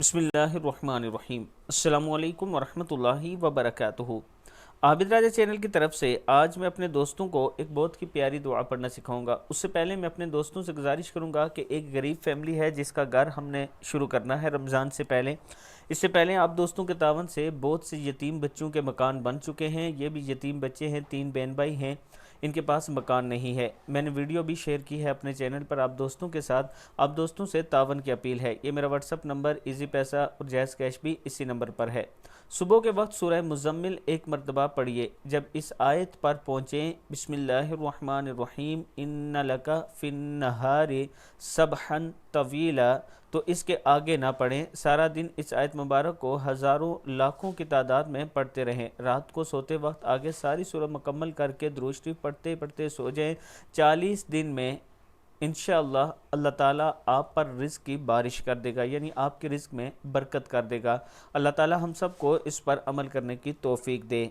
بسم اللہ الرحمن الرحیم۔ السلام علیکم ورحمۃ اللہ وبرکاتہ۔ عابد راجہ چینل کی طرف سے آج میں اپنے دوستوں کو ایک بہت ہی پیاری دعا پڑھنا سکھاؤں گا۔ اس سے پہلے میں اپنے دوستوں سے گزارش کروں گا کہ ایک غریب فیملی ہے جس کا گھر ہم نے شروع کرنا ہے رمضان سے پہلے۔ اس سے پہلے آپ دوستوں کے تعاون سے بہت سے یتیم بچوں کے مکان بن چکے ہیں۔ یہ بھی یتیم بچے ہیں، 3 بہن بھائی ہیں، ان کے پاس مکان نہیں ہے۔ میں نے ویڈیو بھی شیئر کی ہے اپنے چینل پر آپ دوستوں کے ساتھ۔ آپ دوستوں سے تعاون کی اپیل ہے۔ یہ میرا واٹس ایپ نمبر، ایزی پیسہ اور جائز کیش بھی اسی نمبر پر ہے۔ صبح کے وقت سورہ مزمل ایک مرتبہ پڑھیے۔ جب اس آیت پر پہنچیں، بسم اللہ الرحمن الرحیم ان لک فی النہار سبحا طویلا، تو اس کے آگے نہ پڑھیں۔ سارا دن اس آیت مبارک کو ہزاروں لاکھوں کی تعداد میں پڑھتے رہیں۔ رات کو سوتے وقت آگے ساری سورہ مکمل کر کے درود شریف پڑھتے پڑھتے سو جائیں۔ 40 دن میں انشاءاللہ اللہ تعالیٰ آپ پر رزق کی بارش کر دے گا، یعنی آپ کے رزق میں برکت کر دے گا۔ اللہ تعالیٰ ہم سب کو اس پر عمل کرنے کی توفیق دے۔